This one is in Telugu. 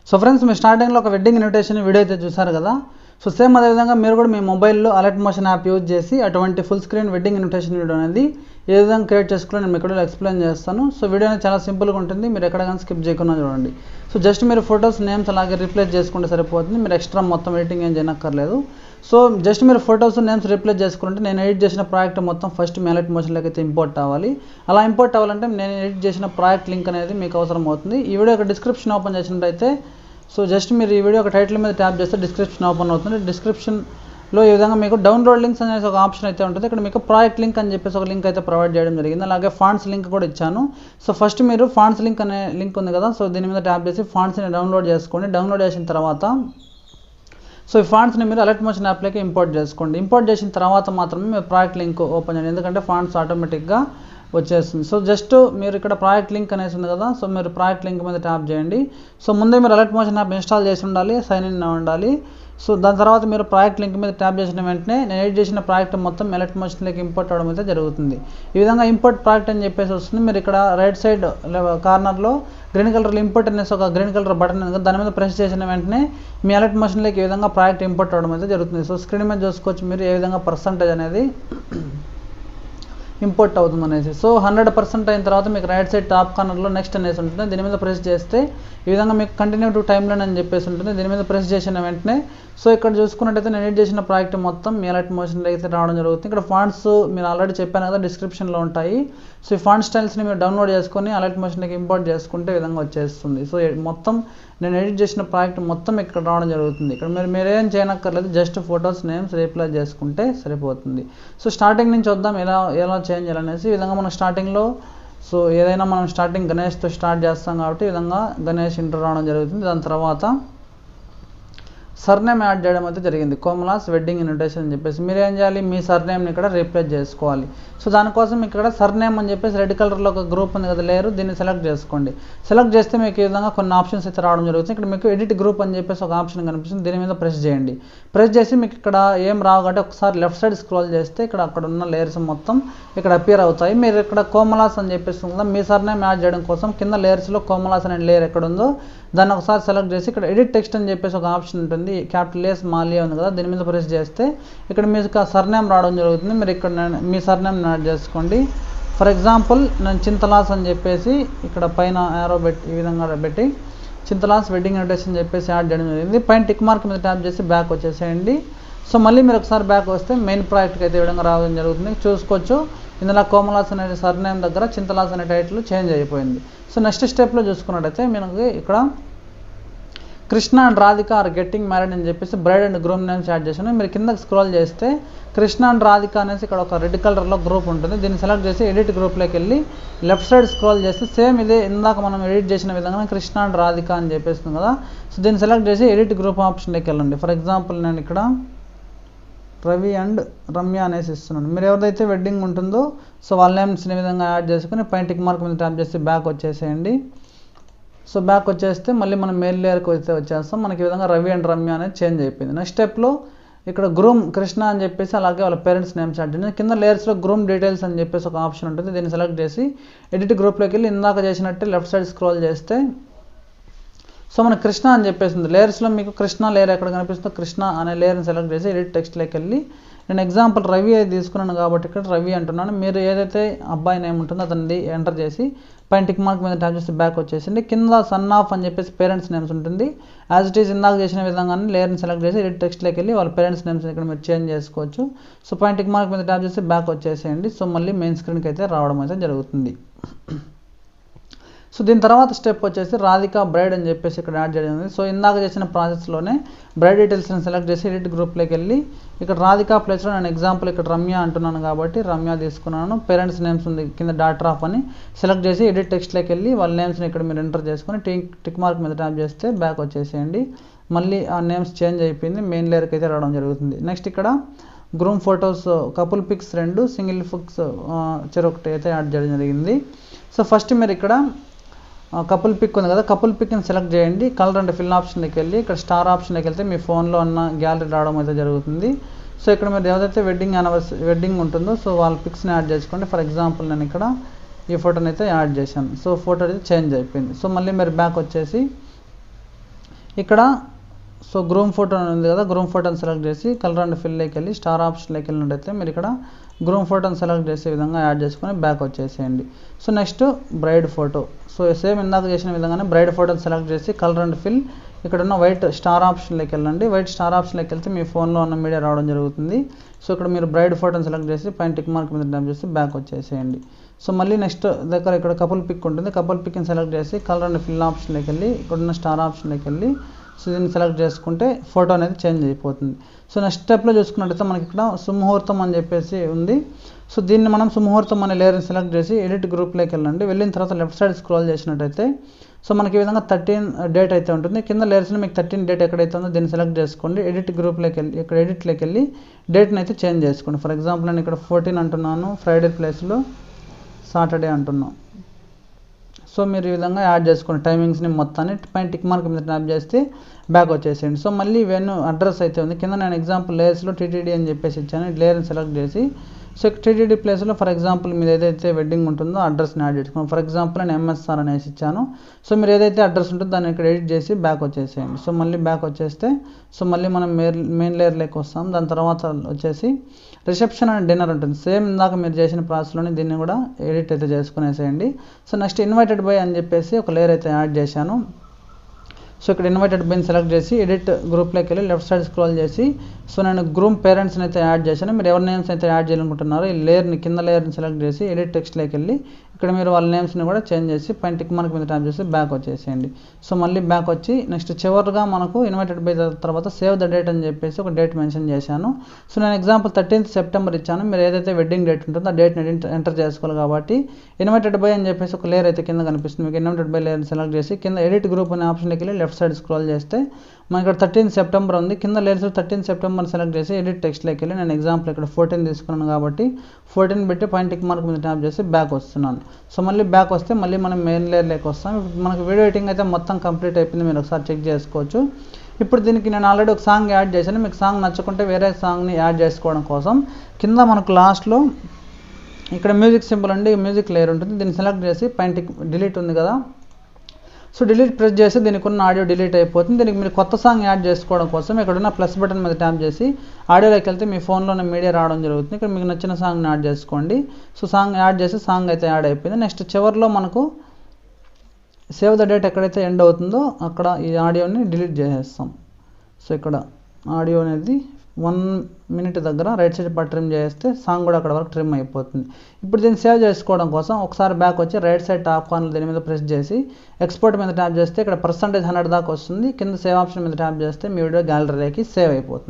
సో ఫ్రెండ్స్, మీ స్టార్టింగ్లో ఒక వెడ్డింగ్ ఇన్విటేషన్ వీడియో అయితే చూసారు కదా. సో సేమ్ అదేవిధంగా మీరు కూడా మీ మొబైల్లో అలర్ట్ మోషన్ యాప్ యూజ్ చేసి అటువంటి full screen wedding invitation video అనేది ఏ విధంగా క్రియేట్ చేసుకోవాలో నేను మీకు ఎక్స్ప్లెయిన్ చేస్తాను. సో వీడియో అనేది చాలా సింపుల్గా ఉంటుంది, మీరు ఎక్కడ కానీ స్కిప్ చేయకుండా చూడండి. సో జస్ట్ మీరు ఫొటోస్ నేమ్స్ అలాగే రీప్లేస్ చేసుకుంటే సరిపోతుంది, మీరు ఎక్స్ట్రా మొత్తం ఎడిటింగ్ ఏం చేయనక్కర్లేదు. సో జస్ట్ మీరు ఫొటోస్ నేమ్స్ రీప్లేస్ చేసుకుంటే నేను ఎడిట్ చేసిన ప్రాజెక్ట్ మొత్తం ఫస్ట్ మీ అలర్ట్ మోషన్లోకి అయితే ఇంపోర్ట్ అవ్వాలి. అలా ఇంపోర్ట్ అవ్వాలంటే నేను ఎడిట్ చేసిన ప్రాజెక్ట్ లింక్ అనేది మీకు అవసరం అవుతుంది. ఈ వీడియో యొక్క డిస్క్రిప్షన్ ఓపెన్ చేసినట్టయితే సో జస్ట్ మీరు ఈ వీడియో ఒక టైటిల్ మీద ట్యాప్ చేస్తే డిస్క్రిప్షన్ ఓపెన్ అవుతుంది. డిస్క్రిప్షన్లో ఈ విధంగా మీకు డౌన్లోడ్ లింక్స్ అనేసి ఒక ఆప్షన్ అయితే ఉంటుంది. ఇక్కడ మీకు ప్రాజెక్ట్ లింక్ అని చెప్పేసి ఒక లింక్ అయితే ప్రొవైడ్ చేయడం జరిగింది. అలాగే ఫాంట్స్ లింక్ కూడా ఇచ్చాను. సో ఫస్ట్ మీరు ఫాంట్స్ లింక్ అనే లింక్ ఉంది కదా, సో దీని మీద ట్యాప్ చేసి ఫాంట్స్ని డౌన్లోడ్ చేసుకోండి. డౌన్లోడ్ చేసిన తర్వాత సో ఈ ఫాంట్స్ని మీరు అలర్ట్ మోషన్ యాప్లోకి ఇంపోర్ట్ చేసుకోండి. ఇంపోర్ట్ చేసిన తర్వాత మాత్రమే మీరు ప్రాజెక్ట్ లింక్ ఓపెన్ చేయండి, ఎందుకంటే ఫాంట్స్ ఆటోమేటిక్గా వచ్చేస్తుంది. సో జస్ట్ మీరు ఇక్కడ ప్రాజెక్ట్ లింక్ అనేసి ఉంది కదా, సో మీరు ప్రాజెక్ట్ లింక్ మీద ట్యాప్ చేయండి. సో ముందే మీరు అలర్ట్ మోషన్ యాప్ ఇన్స్టాల్ చేసి ఉండాలి, సైన్ ఇన్ ఉండాలి. సో దాని తర్వాత మీరు ప్రాజెక్ట్ లింక్ మీద ట్యాప్ చేసిన వెంటనే నేను ఎడిట్ చేసిన ప్రాజెక్ట్ మొత్తం అలర్ట్ మోషన్లోకి ఇంపోర్ట్ అవడం అయితే జరుగుతుంది. ఈ విధంగా ఇంపోర్ట్ ప్రాజెక్ట్ అని చెప్పేసి వస్తుంది. మీరు ఇక్కడ రైట్ సైడ్ కార్నర్లో గ్రీన్ కలర్లో ఇంపోర్ట్ అనేసి ఒక గ్రీన్ కలర్ బటన్ ఉంది, దాని మీద ప్రెస్ చేసిన వెంటనే మీ అలర్ట్ మోషన్లోకి ఈ విధంగా ప్రాజెక్ట్ ఇంపోర్ట్ అవడం అయితే జరుగుతుంది. సో స్క్రీన్ మీద చూసుకోవచ్చు మీరు ఏ విధంగా పర్సంటేజ్ అనేది ఇంపోర్ట్ అవుతుంది అనేసి. సో 100% అయిన తర్వాత మీకు రైట్ సైడ్ టాప్ కార్నర్లో నెక్స్ట్ అనేసి ఉంటుంది. దీని మీద ప్రెస్ చేస్తే ఈ విధంగా మీకు కంటిన్యూ టు టైమ్ లైన్ అని చెప్పేసి ఉంటుంది. దీని మీద ప్రెస్ చేసిన వెంటనే సో ఇక్కడ చూసుకున్నట్టయితే నేను ఎడిట్ చేసిన ప్రాజెక్ట్ మొత్తం మీ అలర్ట్ మోషన్లో అయితే రావడం జరుగుతుంది. ఇక్కడ ఫాంట్స్ మీరు ఆల్రెడీ చెప్పాను కదా, డిస్క్రిప్షన్లో ఉంటాయి. సో ఈ ఫాంట్ స్టైల్స్ని మీరు డౌన్లోడ్ చేసుకొని అలర్ట్ మోషన్లోకి ఇంపోర్ట్ చేసుకుంటే ఈ విధంగా వచ్చేస్తుంది. సో మొత్తం నేను ఎడిట్ చేసిన ప్రాజెక్ట్ మొత్తం ఇక్కడ రావడం జరుగుతుంది. ఇక్కడ మీరేం చేయనక్కర్లేదు, జస్ట్ ఫొటోస్ నేమ్స్ రీప్లేస్ చేసుకుంటే సరిపోతుంది. సో స్టార్టింగ్ నుంచి వద్దాం ఎలా చేంజ్ చేయాలనేసి. ఈ విధంగా మనం స్టార్టింగ్లో సో ఏదైనా మనం స్టార్టింగ్ గణేష్తో స్టార్ట్ చేస్తాం కాబట్టి ఈ విధంగా గణేష్ ఇంటర్ రావడం జరుగుతుంది. దాని తర్వాత సర్నేమ్ యాడ్ చేయడం అయితే జరిగింది, కోమలాస్ వెడ్డింగ్ ఇన్విటేషన్ అని చెప్పేసి. మీరు ఏం చేయాలి, మీ సర్నేమ్ని ఇక్కడ రీప్లేస్ చేసుకోవాలి. సో దానికోసం ఇక్కడ సర్నేమ్ అని చెప్పేసి రెడ్ కలర్లో ఒక గ్రూప్ ఉంది కదా, లేయర్, దీన్ని సెలెక్ట్ చేసుకోండి. సెలెక్ట్ చేస్తే మీకు ఈ విధంగా కొన్ని ఆప్షన్స్ అయితే రావడం జరుగుతుంది. ఇక్కడ మీకు ఎడిట్ గ్రూప్ అని చెప్పేసి ఒక ఆప్షన్ కనిపిస్తుంది, దీని మీద ప్రెస్ చేయండి. ప్రెస్ చేసి మీకు ఇక్కడ ఏం రావు కాబట్టి ఒకసారి లెఫ్ట్ సైడ్ స్క్రోల్ చేస్తే అక్కడ ఉన్న లేయర్స్ మొత్తం ఇక్కడ అపియర్ అవుతాయి. మీరు ఇక్కడ కోమలాస్ అని చెప్పేసి కదా, మీ సర్నేమ్ యాడ్ చేయడం కోసం కింద లేయర్స్లో కోమలాస్ అనే లేయర్ ఎక్కడ ఉందో దాన్ని ఒకసారి సెలెక్ట్ చేసి ఇక్కడ ఎడిట్ టెక్స్ట్ అని చెప్పేసి ఒక ఆప్షన్ ఉంటుంది, క్యాపిటల్ ఎస్ మాలియా ఉంది కదా, దీని మీద ప్రెస్ చేస్తే ఇక్కడ మీకు సర్నేమ్ రావడం జరుగుతుంది. మీరు ఇక్కడ మీ సర్నేమ్ యాడ్ చేసుకోండి. ఫర్ ఎగ్జాంపుల్ నేను చింతలాస్ అని చెప్పేసి ఇక్కడ పైన యారో పెట్టి ఈ విధంగా పెట్టి చింతలాస్ వెడ్డింగ్ ఇన్విటేషన్ చెప్పేసి యాడ్ చేయడం జరిగింది. పైన టిక్ మార్క్ మీద ట్యాప్ చేసి బ్యాక్ వచ్చేసేయండి. సో మళ్ళీ మీరు ఒకసారి బ్యాక్ వస్తే మెయిన్ ప్రాజెక్ట్కి అయితే ఈ విధంగా రావడం జరుగుతుంది. చూసుకోవచ్చు ఇందులో కోమలాస్ అనే సర్నేమ్ దగ్గర చింతలాస్ అనే టైటిల్ చేంజ్ అయిపోయింది. సో నెక్స్ట్ స్టెప్లో చూసుకున్నట్టయితే మనకి ఇక్కడ Krishna and Radhika are getting married అని చెప్పేసి bride and groom names add చేశాను. మీరు కిందకి స్క్రోల్ చేస్తే కృష్ణ అండ్ రాధిక అనేసి ఇక్కడ ఒక రెడ్ కలర్లో గ్రూప్ ఉంటుంది, దీన్ని సెలెక్ట్ చేసి ఎడిట్ గ్రూప్లోకి వెళ్ళి లెఫ్ట్ సైడ్ స్క్రోల్ చేస్తే సేమ్ ఇదే ఇందాక మనం ఎడిట్ చేసిన విధంగా కృష్ణ అండ్ రాధిక అని చెప్పేస్తుంది కదా, సో దీన్ని సెలెక్ట్ చేసి ఎడిట్ గ్రూప్ ఆప్షన్లోకి వెళ్ళండి. ఫర్ ఎగ్జాంపుల్ నేను ఇక్కడ రవి అండ్ రమ్య అనేసి ఇస్తున్నాను. మీరు ఎవరిదైతే వెడ్డింగ్ ఉంటుందో సో వాళ్ళ నేమ్స్ని ఈ విధంగా యాడ్ చేసుకుని పైన టిక్ మార్క్ మీద ట్యాప్ చేసి బ్యాక్ వచ్చేసేయండి. సో బ్యాక్ వచ్చేస్తే మళ్ళీ మనం మెయిల్ లేయర్కి అయితే వచ్చేస్తాం. మనకి ఈ విధంగా రవి అండ్ రమ్య అనేది చేంజ్ అయిపోయింది. నెక్స్ట్ స్టెప్లో ఇక్కడ గ్రూమ్ కృష్ణ అని చెప్పేసి అలాగే వాళ్ళ పేరెంట్స్ నేమ్స్ యాడ్ చేయండి. కింద లేయర్స్లో గ్రూమ్ డీటెయిల్స్ అని చెప్పేసి ఒక ఆప్షన్ ఉంటుంది, దీన్ని సెలెక్ట్ చేసి ఎడిట్ గ్రూప్లోకి వెళ్ళి ఇందాక చేసినట్టే లెఫ్ట్ సైడ్ స్క్రోల్ చేస్తే సో మనకు కృష్ణ అని చెప్పేసింది. లేయర్స్లో మీకు కృష్ణ లేయర్ ఎక్కడ కనిపిస్తుందో కృష్ణ అనే లేయర్ని సెలెక్ట్ చేసి ఎడిట్ టెక్స్ట్లోకి వెళ్ళి నేను ఎగ్జాంపుల్ రవి అయితే తీసుకున్నాను కాబట్టి ఇక్కడ రవి అంటున్నాను. మీరు ఏదైతే అబ్బాయి నేమ్ ఉంటుందో అతనిది ఎంటర్ చేసి పైన టిక్ మార్క్ మీద ట్యాప్ చేసి బ్యాక్ వచ్చేసింది. కింద సన్ ఆఫ్ అని చెప్పేసి పేరెంట్స్ నేమ్స్ ఉంటుంది, యాజ్ ఇట్ ఈస్ ఇందాక చేసిన విధంగానే లేయర్ని సెలెక్ట్ చేసి ఎడిట్ టెక్స్ట్లోకి వెళ్ళి వాళ్ళ పేరెంట్స్ నేమ్స్ ఇక్కడ మీరు చేంజ్ చేసుకోవచ్చు. సో పైన టిక్ మార్క్ మీద ట్యాప్ చేసి బ్యాక్ వచ్చేసేయండి. సో మళ్ళీ మెయిన్ స్క్రీన్కి అయితే రావడం అయితే జరుగుతుంది. సో దీని తర్వాత స్టెప్ వచ్చేసి రాధిక బ్రైడ్ అని చెప్పేసి ఇక్కడ యాడ్ చేయడం. సో ఇందాక చేసిన ప్రాసెస్లోనే బ్రైడ్ డీటెయిల్స్ని సెలెక్ట్ చేసి ఎడిట్ గ్రూప్లోకి వెళ్ళి ఇక్కడ రాధిక ప్లేస్లో నేను ఎగ్జాంపుల్ ఇక్కడ రమ్య అంటున్నాను కాబట్టి రమ్య తీసుకున్నాను. పేరెంట్స్ నేమ్స్ ఉంది కింద డాటర్ ఆఫ్ అని సెలెక్ట్ చేసి ఎడిట్ టెక్స్ట్లోకి వెళ్ళి వాళ్ళ నేమ్స్ని ఇక్కడ మీరు ఎంటర్ చేసుకొని టిక్ మార్క్ మీద ట్యాప్ చేస్తే బ్యాక్ వచ్చేసేయండి. మళ్ళీ ఆ నేమ్స్ చేంజ్ అయిపోయింది, మెయిన్ లేయర్కి అయితే రావడం జరుగుతుంది. నెక్స్ట్ ఇక్కడ groom photos couple pics 2 single pics చెరొకటి అయితే యాడ్ చేయడం జరిగింది. సో ఫస్ట్ మీరు ఇక్కడ కపుల్ పిక్ ఉంది కదా, కపుల్ పిక్ని సెలెక్ట్ చేయండి. కలర్ అండ్ ఫిల్ ఆప్షన్కి వెళ్ళి ఇక్కడ స్టార్ ఆప్షన్కి వెళ్తే మీ ఫోన్లో ఉన్న గ్యాలరీ రావడం అయితే జరుగుతుంది. సో ఇక్కడ మీరు ఏదైతే వెడ్డింగ్ ఉంటుందో సో వాళ్ళ పిక్స్ని యాడ్ చేసుకోండి. ఫర్ ఎగ్జాంపుల్ నేను ఇక్కడ ఈ ఫోటోని అయితే యాడ్ చేశాను. సో ఫోటో అయితే చేంజ్ అయిపోయింది. సో మళ్ళీ మీరు బ్యాక్ వచ్చేసి ఇక్కడ సో గ్రూమ్ ఫోటో ఉంది కదా, గ్రూమ్ ఫోటోని సెలెక్ట్ చేసి కలర్ అండ్ ఫిల్లోకి వెళ్ళి స్టార్ ఆప్షన్లోకి వెళ్ళినట్టయితే మీరు ఇక్కడ గ్రూమ్ ఫోటోని సెలెక్ట్ చేసే విధంగా యాడ్ చేసుకొని బ్యాక్ వచ్చేసేయండి. So next braid photo. So same ఇందాక చేసిన విధంగానే బ్రైడ్ ఫోటోని సెలెక్ట్ చేసి కలర్ అండ్ ఫిల్ ఇక్కడ ఉన్న వైట్ స్టార్ ఆప్షన్లోకి వెళ్ళండి. వైట్ స్టార్ ఆప్షన్లోకి వెళ్తే మీ ఫోన్లో ఉన్న మీడియా రావడం జరుగుతుంది. సో ఇక్కడ మీరు బ్రైడ్ ఫోటోని సెలెక్ట్ చేసి పైన టిక్ మార్క్ మీద ట్యాప్ చేసి బ్యాక్ వచ్చేసేయండి. సో మళ్ళీ నెక్స్ట్ దగ్గర ఇక్కడ కపుల్ పిక్ ఉంటుంది, కపుల్ పిక్ని సెలెక్ట్ చేసి కలర్ అండ్ ఫిల్ ఆప్షన్లోకి వెళ్ళి ఇక్కడ ఉన్న స్టార్ ఆప్షన్లోకి వెళ్ళి సో దీన్ని సెలెక్ట్ చేసుకుంటే ఫోటో అనేది చేంజ్ అయిపోతుంది. సో నెక్స్ట్ స్టెప్లో చూసుకున్నట్టయితే మనకి ఇక్కడ సుముహూర్తం అని చెప్పేసి ఉంది. సో దీన్ని మనం సుముహూర్తం అనే లేయర్ని సెలెక్ట్ చేసి ఎడిట్ గ్రూప్లోకి వెళ్ళండి. వెళ్ళిన తర్వాత లెఫ్ట్ సైడ్ స్క్రోల్ చేసినట్టయితే సో మనకి ఈ విధంగా 13 డేట్ అయితే ఉంటుంది. కింద లేయర్స్లో మీకు 13 డేట్ ఎక్కడైతే ఉందో దీన్ని సెలెక్ట్ చేసుకోండి. ఎడిట్ గ్రూప్లోకి వెళ్ళి ఇక్కడ ఎడిట్లోకి వెళ్ళి డేట్ని అయితే చేంజ్ చేసుకోండి. ఫర్ ఎగ్జాంపుల్ నేను ఇక్కడ 14 అంటున్నాను, ఫ్రైడే ప్లేస్లో సాటర్డే అంటున్నాను. సో మీరు ఈ విధంగా యాడ్ చేసుకోండి టైమింగ్స్ని మొత్తాన్ని. పైన టిక్ మార్క్ మీద ట్యాప్ చేస్తే బ్యాక్ వచ్చేసేయండి. సో మళ్ళీ వెన్యూ అడ్రస్ అయితే ఉంది. కింద నేను ఎగ్జాంపుల్ లేయర్స్లో టీటీడీ అని చెప్పేసి ఇచ్చాను. లేయర్ని సెలెక్ట్ చేసి సో టీటీడీ ప్లేస్లో ఫర్ ఎగ్జాంపుల్ మీరు ఏదైతే వెడ్డింగ్ ఉంటుందో అడ్రస్ని యాడ్ చేసుకోండి. ఫర్ ఎగ్జాంపుల్ నేను ఎంఎస్ఆర్ అనేసి ఇచ్చాను. సో మీరు ఏదైతే అడ్రస్ ఉంటుందో దాన్ని ఇక్కడ ఎడిట్ చేసి బ్యాక్ వచ్చేసేయండి. సో మళ్ళీ బ్యాక్ వచ్చేస్తే సో మళ్ళీ మనం మెయిన్ లేయర్లోకి వస్తాం. దాని తర్వాత వచ్చేసి రిసెప్షన్ అండ్ డిన్నర్ ఉంటుంది. సేమ్ ఇందాక మీరు చేసిన ప్రాసెస్లోనే దీన్ని కూడా ఎడిట్ అయితే చేసుకునేసేయండి. సో నెక్స్ట్ ఇన్వైటెడ్ బై అని చెప్పేసి ఒక లేయర్ అయితే యాడ్ చేశాను. సో ఇక్కడ ఇన్వైటెడ్ బైని సెలెక్ట్ చేసి ఎడిట్ గ్రూప్లోకి వెళ్ళి లెఫ్ట్ సైడ్ స్క్రోల్ చేసి సో నేను గ్రూమ్ పేరెంట్స్ని అయితే యాడ్ చేశాను. మీరు ఎవరి నేమ్స్ అయితే యాడ్ చేయాలనుకుంటున్నారో ఈ లేయర్ని కింద లేయర్ని సెలెక్ట్ చేసి ఎడిట్ టెక్స్ట్లోకి వెళ్ళి ఇక్కడ మీరు వాళ్ళ నేమ్స్ని కూడా చేంజ్ చేసి పైన టిక్ మార్క్ మీద ట్యాప్ చేసి బ్యాక్ వచ్చేసేయండి. సో మళ్ళీ బ్యాక్ వచ్చి నెక్స్ట్ చివరిగా మనకు ఇన్వైటెడ్ బై తర్వాత సేవ్ ద డేట్ అని చెప్పేసి ఒక డేట్ మెన్షన్ చేశాను. సో నేను ఎగ్జాంపుల్ 13th సెప్టెంబర్ ఇచ్చాను. మీరు ఏదైతే వెడ్డింగ్ డేట్ ఉంటుందో ఆ డేట్ని ఎంటర్ చేసుకోవాలి కాబట్టి ఇన్వైటెడ్ బై అని చెప్పేసి ఒక లేయర్ అయితే కింద కనిపిస్తుంది. మీకు ఇన్వైటెడ్ బై లేయర్ని సెలెక్ట్ చేసి కింద ఎడిట్ గ్రూప్ అనే ఆప్షన్కి వెళ్ళి లెఫ్ట్ సైడ్ స్క్రోల్ చేస్తే మనకి ఇక్కడ 13th సెప్టెంబర్ ఉంది. కింద లేయర్స్ 13th సెప్టెంబర్ సెలెక్ట్ చేసి ఎడిట్ టెక్స్ట్లోకి వెళ్ళి నేను ఎగ్జాంపుల్ ఇక్కడ 14 తీసుకున్నాను కాబట్టి 14 పెట్టి పైన టిక్ మార్క్ మీద ట్యాప్ చేసి బ్యాక్ వస్తున్నాను. సో మళ్ళీ బ్యాక్ వస్తే మళ్ళీ మనం మెయిన్ లేయర్లోకి వస్తాం. మనకి వీడియో ఎడిటింగ్ అయితే మొత్తం కంప్లీట్ అయిపోయింది, మీరు ఒకసారి చెక్ చేసుకోవచ్చు. ఇప్పుడు దీనికి నేను ఆల్రెడీ ఒక సాంగ్ యాడ్ చేశాను. మీకు సాంగ్ నచ్చకుంటే వేరే సాంగ్ని యాడ్ చేసుకోవడం కోసం కింద మనకు లాస్ట్లో ఇక్కడ మ్యూజిక్ సింబల్ అండి, మ్యూజిక్ లేయర్ ఉంటుంది. దీన్ని సెలెక్ట్ చేసి పైన టిక్ డిలీట్ ఉంది కదా, సో డిలీట్ ప్రెస్ చేసి దీనికి ఉన్న ఆడియో డిలీట్ అయిపోతుంది. దీనికి మీరు కొత్త సాంగ్ యాడ్ చేసుకోవడం కోసం ఇక్కడ ఉన్న ప్లస్ బటన్ మీద ట్యాప్ చేసి ఆడియోలోకి వెళ్తే మీ ఫోన్లోనే మీడియా రావడం జరుగుతుంది. ఇక్కడ మీకు నచ్చిన సాంగ్ని యాడ్ చేసుకోండి. సో సాంగ్ యాడ్ చేసి సాంగ్ అయితే యాడ్ అయిపోయింది. నెక్స్ట్ చివరిలో మనకు సేవ్ ద డేట్ ఎక్కడైతే ఎండ్ అవుతుందో అక్కడ ఈ ఆడియోని డిలీట్ చేసేస్తాం. సో ఇక్కడ ఆడియో అనేది 1 minute దగ్గర రైట్ సైడ్ పార్ట్ ట్రిమ్ చేస్తే సాంగ్ కూడా అక్కడ వరకు ట్రిమ్ అయిపోతుంది. ఇప్పుడు దీన్ని సేవ్ చేసుకోవడం కోసం ఒకసారి బ్యాక్ వచ్చి రైట్ సైడ్ టాప్ కార్నర్ దీని మీద ప్రెస్ చేసి ఎక్స్పోర్ట్ మీద ట్యాప్ చేస్తే ఇక్కడ %100 దాకా వస్తుంది. కింద సేవ్ ఆప్షన్ మీద ట్యాప్ చేస్తే మీ వీడియో గ్యాలరీలోకి సేవ్ అయిపోతుంది.